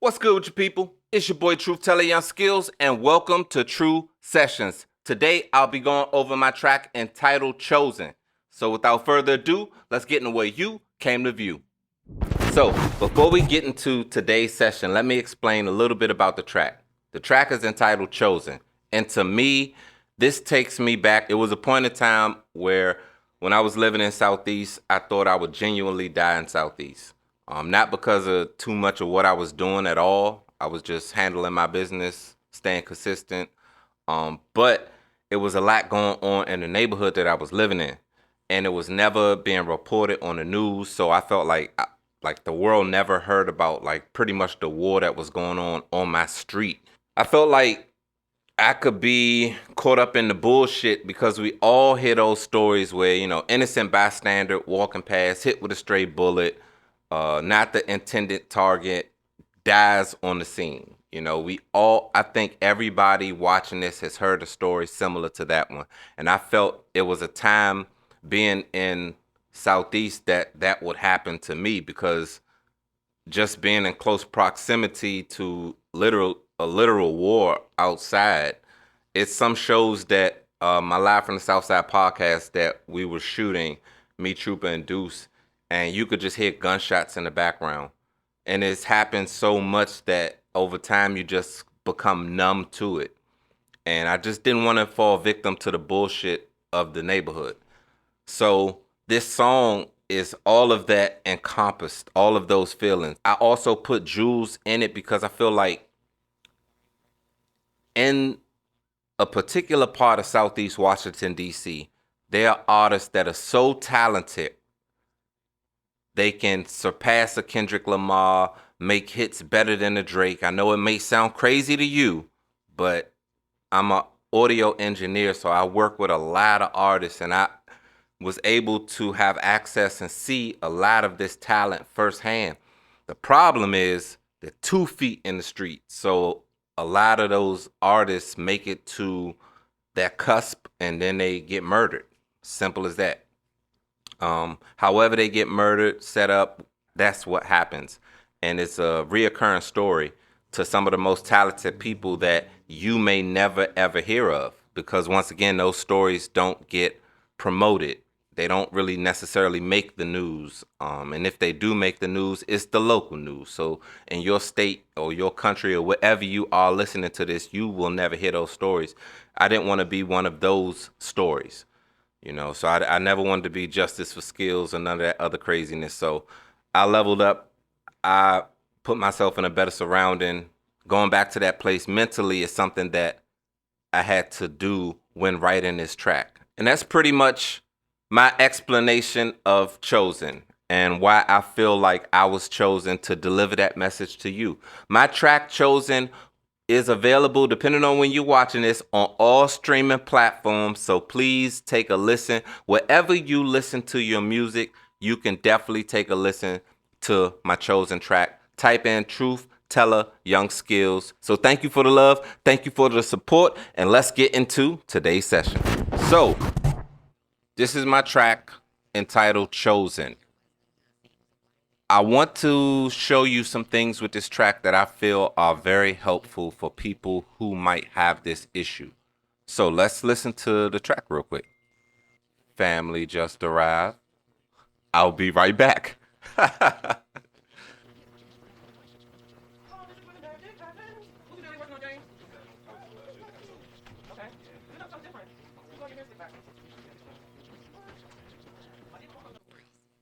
What's good with you people? It's your boy Tella SKillz and welcome to TRU Sessions. Today I'll be going over my track entitled Chosen. So without further ado, let's get into what you came to view. So before we get into today's session, let me explain a little bit about the track. The track is entitled Chosen. And to me, this takes me back. It was a point in time where when I was living in Southeast, I thought I would genuinely die in Southeast. Not because of too much of what I was doing at all. I was just handling my business, staying consistent. But it was a lot going on in the neighborhood that I was living in. And it was never being reported on the news. So I felt like the world never heard about pretty much the war that was going on my street. I felt like I could be caught up in the bullshit because we all hear those stories where, innocent bystander walking past, hit with a stray bullet, not the intended target, dies on the scene. I think everybody watching this has heard a story similar to that one. And I felt it was a time being in Southeast that would happen to me, because just being in close proximity to a literal war outside. It's some shows that my Live from the Southside podcast that we were shooting, me, Trooper, and Deuce, and you could just hear gunshots in the background. And it's happened so much that over time you just become numb to it. And I just didn't want to fall victim to the bullshit of the neighborhood. So this song is all of that encompassed, all of those feelings. I also put Jules in it because I feel like in a particular part of Southeast Washington, D.C., there are artists that are so talented, they can surpass a Kendrick Lamar, make hits better than a Drake. I know it may sound crazy to you, but I'm an audio engineer, so I work with a lot of artists, and I was able to have access and see a lot of this talent firsthand. The problem is they're 2 feet in the street, so a lot of those artists make it to that cusp and then they get murdered. Simple as that. However they get murdered, set up, that's what happens. And it's a reoccurring story to some of the most talented people that you may never ever hear of, because once again, those stories don't get promoted. They don't really necessarily make the news. And if they do make the news, it's the local news. So in your state or your country or wherever you are listening to this, you will never hear those stories. I didn't want to be one of those stories. So I never wanted to be Justice for SKillz or none of that other craziness. So I leveled up. I put myself in a better surrounding. Going back to that place mentally is something that I had to do when writing this track. And that's pretty much my explanation of Chosen and why I feel like I was chosen to deliver that message to you. My track Chosen is available, depending on when you're watching this, on all streaming platforms. So please take a listen. Wherever you listen to your music, you can definitely take a listen to my Chosen track. Type in Truth, Tella, Young SKillz. So thank you for the love. Thank you for the support. And let's get into today's session. So this is my track entitled Chosen. I want to show you some things with this track that I feel are very helpful for people who might have this issue. So let's listen to the track real quick. Family just arrived. I'll be right back.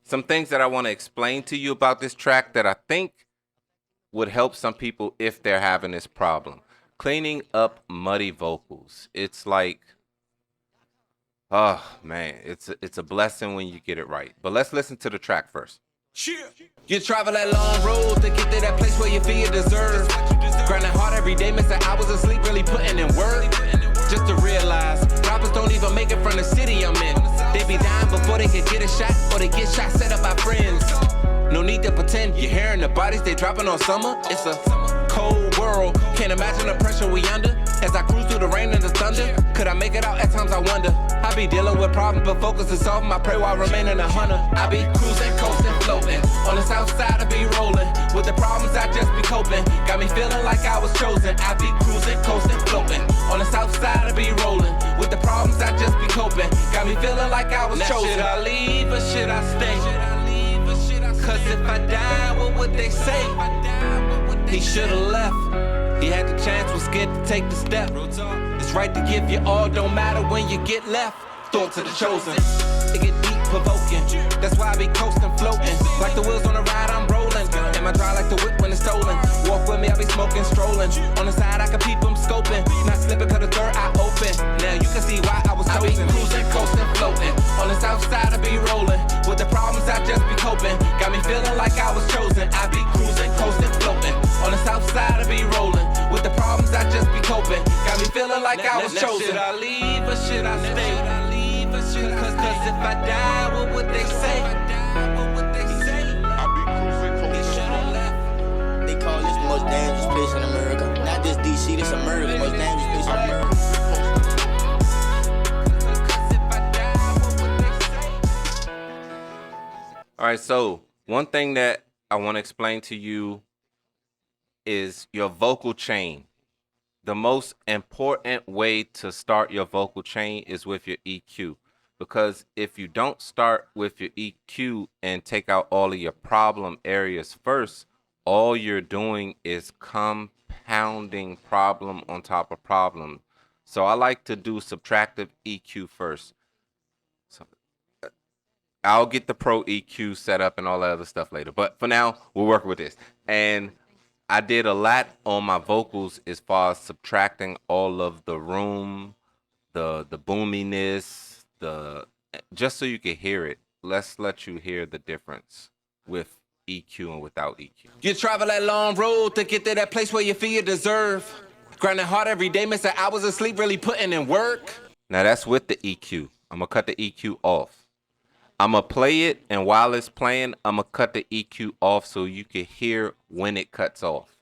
Some things that I want to explain to you about this track that I think would help some people if they're having this problem. Cleaning up muddy vocals. It's like, oh man, it's a blessing when you get it right. But let's listen to the track first. You travel that long road to get to that place where you feel you deserve. Grinding hard every day, missing hours of sleep, really putting in work. Just to realize, rappers don't even make it from the city I'm in. They be dying before they can get a shot, or they get shot set up by friends. No need to pretend you're hearing the bodies they dropping on summer. It's a cold world, can't imagine the pressure we under. As I cruise through the rain and the thunder, could I make it out? At times I wonder. I be dealing with problems, but focus is solving. I pray while remaining a hunter. I be cruising, coasting, floating. On the south side I be rolling. With the problems I just be coping. Got me feeling like I was chosen. I be cruising, coasting, floating. On the south side I be rolling. With the problems I just be coping. Got me feeling like I was chosen. Should I leave or should I stay? Cause if I die, what would they say? He should've left. He had the chance, was scared to take the step. It's right to give you all, don't matter when you get left. Throw it to the chosen. It get deep, provoking. That's why I be coasting, floating. Like the wheels on a ride, I'm rolling. Am I dry like the whip when it's stolen? Walk with me, I be smoking, strolling. On the side, I can peep them scoping. Not slipping, cause the third eye open. Now you can see why I was chosen. I be cruising, coasting, floating. On the south side, I be rolling. With the problems, I just be coping. Got me feeling like I was chosen. I be cruising, coasting, floating. On the south side, I be rolling. With the problems, I just be coping. Got me feeling like I was chosen. Should I leave or should I stay? Cause if I die, what would they say? They call this the most dangerous place in America. Not just DC, this America, the most dangerous place in America. All right, so one thing that I want to explain to you is your vocal chain. The most important way to start your vocal chain is with your EQ. Because if you don't start with your EQ and take out all of your problem areas first, all you're doing is compounding problem on top of problem. So I like to do subtractive EQ first. So I'll get the pro EQ set up and all that other stuff later. But for now, we'll work with this. And I did a lot on my vocals as far as subtracting all of the room, the boominess, just so you can hear it. Let's let you hear the difference with EQ and without EQ. You travel that long road to get to that place where you feel you deserve. Grinding hard every day, missing hours of sleep, really putting in work. Now that's with the EQ. I'm gonna cut the EQ off. I'm gonna play it, and while it's playing, I'm gonna cut the EQ off so you can hear when it cuts off.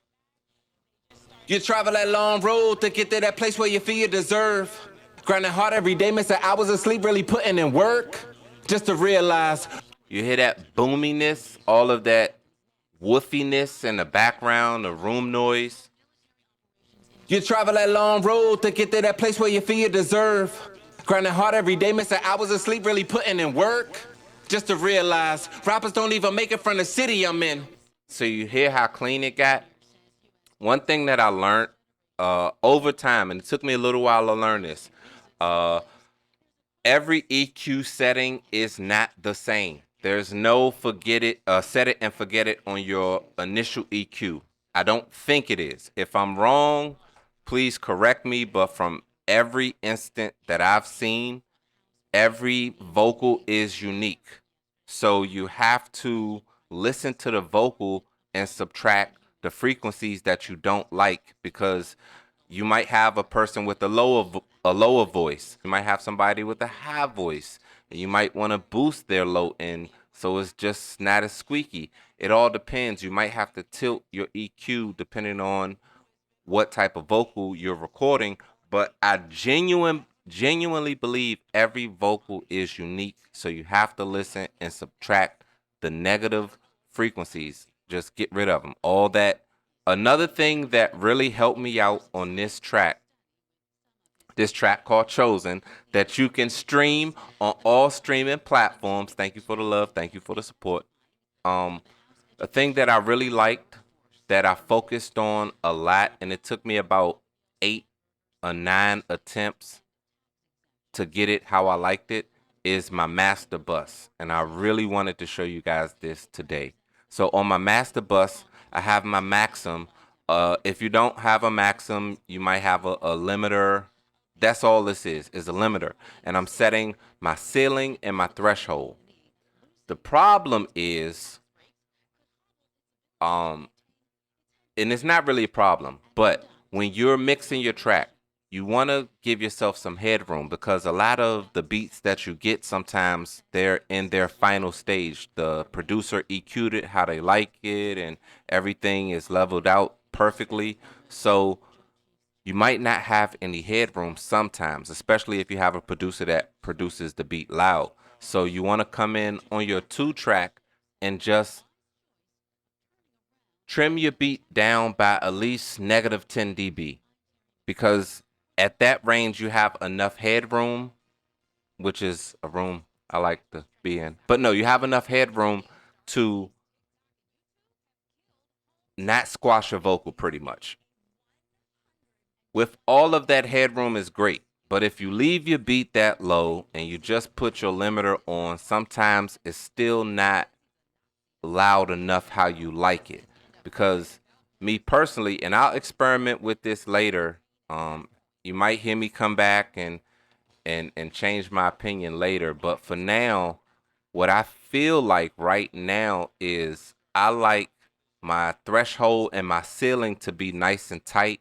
You travel that long road to get to that place where you feel you deserve. Grinding hard every day, missing hours of sleep, really putting in work. Just to realize. You hear that boominess, all of that woofiness in the background, the room noise. You travel that long road to get to that place where you feel you deserve. Grinding hard every day, missing hours of sleep, really putting in work. Just to realize, rappers don't even make it from the city I'm in. So you hear how clean it got? One thing that I learned over time, and it took me a little while to learn this, every EQ setting is not the same. There's no set it and forget it on your initial EQ. I don't think it is. If I'm wrong, please correct me, but from every instant that I've seen, every vocal is unique. So you have to listen to the vocal and subtract the frequencies that you don't like, because you might have a person with a lower voice. You might have somebody with a high voice, and you might want to boost their low end so it's just not as squeaky. It all depends. You might have to tilt your EQ depending on what type of vocal you're recording, but I genuinely believe every vocal is unique, so you have to listen and subtract the negative frequencies. Just get rid of them. All that. Another thing that really helped me out on this track called Chosen, that you can stream on all streaming platforms. Thank you for the love. Thank you for the support. A thing that I really liked, that I focused on a lot, and it took me about 8 or 9 attempts to get it how I liked it, is my master bus. And I really wanted to show you guys this today. So on my master bus, I have my maxim. If you don't have a maxim, you might have a limiter. That's all this is a limiter. And I'm setting my ceiling and my threshold. The problem is, and it's not really a problem, but when you're mixing your track, you want to give yourself some headroom, because a lot of the beats that you get, sometimes they're in their final stage. The producer EQ'd it how they like it, and everything is leveled out perfectly. So you might not have any headroom sometimes, especially if you have a producer that produces the beat loud. So you want to come in on your 2-track and just trim your beat down by at least negative 10 dB, because at that range you have enough headroom, which is a room I like to be in. But no, you have enough headroom to not squash your vocal pretty much. With all of that headroom is great, but if you leave your beat that low and you just put your limiter on, sometimes it's still not loud enough how you like it. Because me personally, and I'll experiment with this later, you might hear me come back and change my opinion later, but for now, what I feel like right now is I like my threshold and my ceiling to be nice and tight.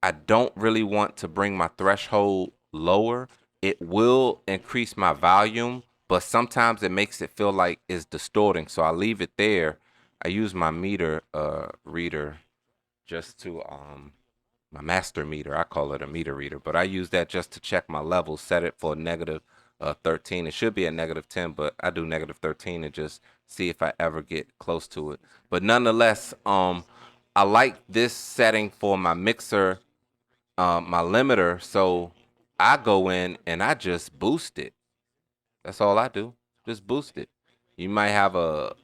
I don't really want to bring my threshold lower. It will increase my volume, but sometimes it makes it feel like it's distorting. So I leave it there. I use my meter reader just to my master meter. I call it a meter reader, but I use that just to check my levels, set it for negative 13. It should be at negative 10, but I do negative 13 and just see if I ever get close to it. But nonetheless, I like this setting for my mixer, my limiter. So I go in and I just boost it. That's all I do. Just boost it. You might have a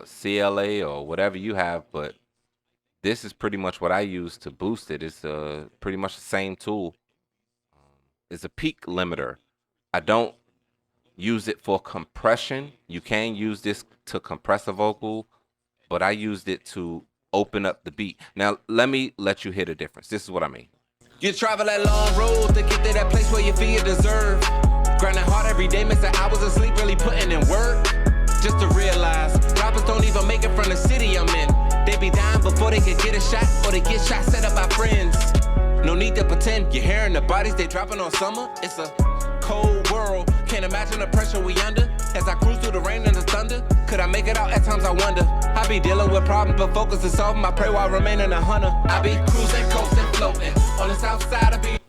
CLA or whatever you have, but this is pretty much what I use to boost it. It's pretty much the same tool. It's a peak limiter. I don't use it for compression. You can use this to compress a vocal, but I used it to open up the beat. Now, let me let you hear the difference. This is what I mean. You travel that long road to get to that place where you feel you deserve. Grinding hard every day, missing hours of sleep, really putting in work. Just to realize, rappers don't even make it from the city I'm in. They be dying before they can get a shot, or they get shot set up by friends. No need to pretend you're hearing the bodies they dropping on summer. It's a cold world, can't imagine the pressure we under. As I cruise through the rain and the thunder, could I make it out? At times I wonder. I be dealing with problems, but focus is solving. I pray while remaining a hunter. I be cruising, coasting, floating on the south side of be.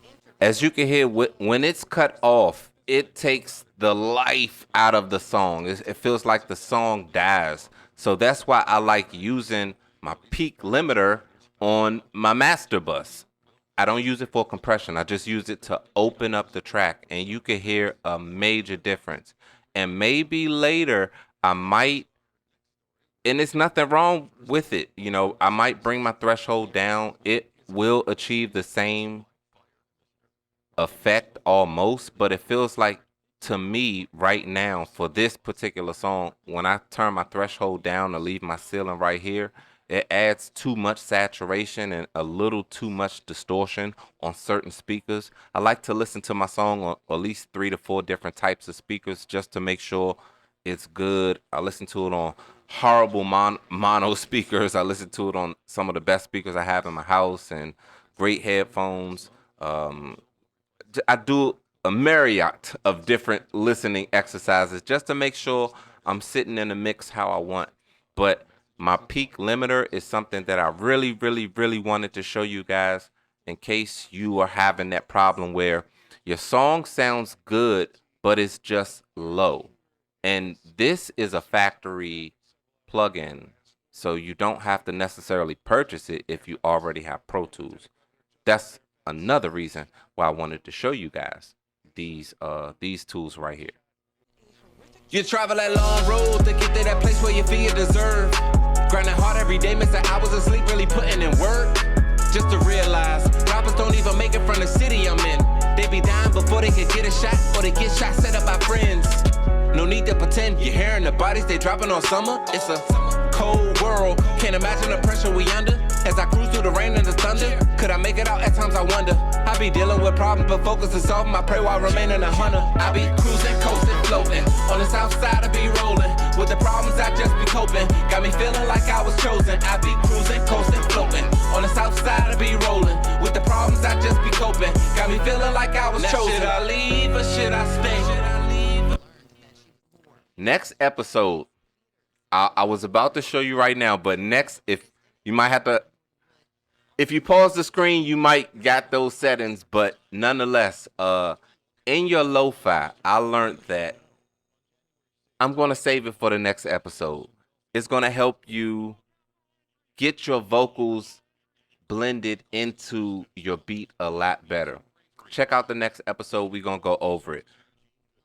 As you can hear, when it's cut off, it takes the life out of the song. It feels like the song dies. So that's why I like using my peak limiter on my master bus. I don't use it for compression. I just use it to open up the track, and you can hear a major difference. And maybe later I might, and it's nothing wrong with it, you know, I might bring my threshold down. It will achieve the same effect almost, but it feels like to me right now for this particular song, when I turn my threshold down to leave my ceiling right here, it adds too much saturation and a little too much distortion on certain speakers. I like to listen to my song on at least 3 to 4 different types of speakers just to make sure it's good. I listen to it on horrible mono speakers. I listen to it on some of the best speakers I have in my house and great headphones. I do a myriad of different listening exercises just to make sure I'm sitting in the mix how I want. But my peak limiter is something that I really, really, really wanted to show you guys in case you are having that problem where your song sounds good, but it's just low. And this is a factory plugin, so you don't have to necessarily purchase it if you already have Pro Tools. That's another reason why I wanted to show you guys these tools right here. You travel that long road to get to that place where you feel you deserve. Grinding hard every day, missing hours of sleep, really putting in work. Just to realize, rappers don't even make it from the city I'm in. They be dying before they can get a shot, or they get shot set up by friends. No need to pretend you're hearing the bodies they dropping on summer. It's a cold world, can't imagine the pressure we under. As I cruise through the rain and the thunder, could I make it out? At times I wonder. I be dealing with problems, but focus is solving. I pray while remaining a hunter. I be cruising, coasting, floating on the south side. I be rolling with the problems. I just be coping. Got me feeling like I was chosen. I be cruising, coasting, floating on the south side. I be rolling with the problems. I just be coping. Got me feeling like I was chosen. Should I leave or should I stay? Next episode, I was about to show you right now, but next, if you might have to if you pause the screen, you might got those settings, but nonetheless, in your lo-fi, I learned that I'm going to save it for the next episode. It's going to help you get your vocals blended into your beat a lot better. Check out the next episode. We're going to go over it.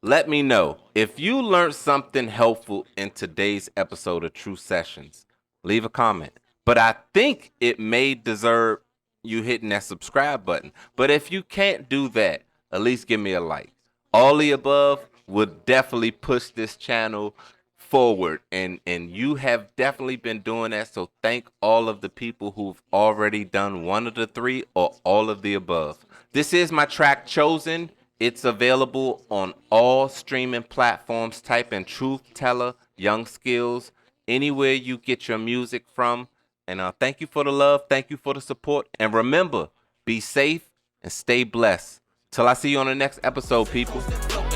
Let me know if you learned something helpful in today's episode of TRU Sessions. Leave a comment. But I think it may deserve you hitting that subscribe button. But if you can't do that, at least give me a like. All the above would definitely push this channel forward. And you have definitely been doing that. So thank all of the people who've already done one of the three or all of the above. This is my track Chosen. It's available on all streaming platforms. Type in Truth, Tella, Young SKillz, anywhere you get your music from. And thank you for the love. Thank you for the support. And remember, be safe and stay blessed. Till I see you on the next episode, people.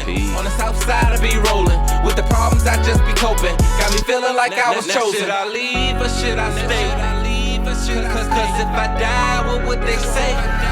Peace. On the south side, I be rolling. With the problems, I just be coping. Got me feeling like I was chosen. Should I leave or should I stay? Cause if I die, what would they say?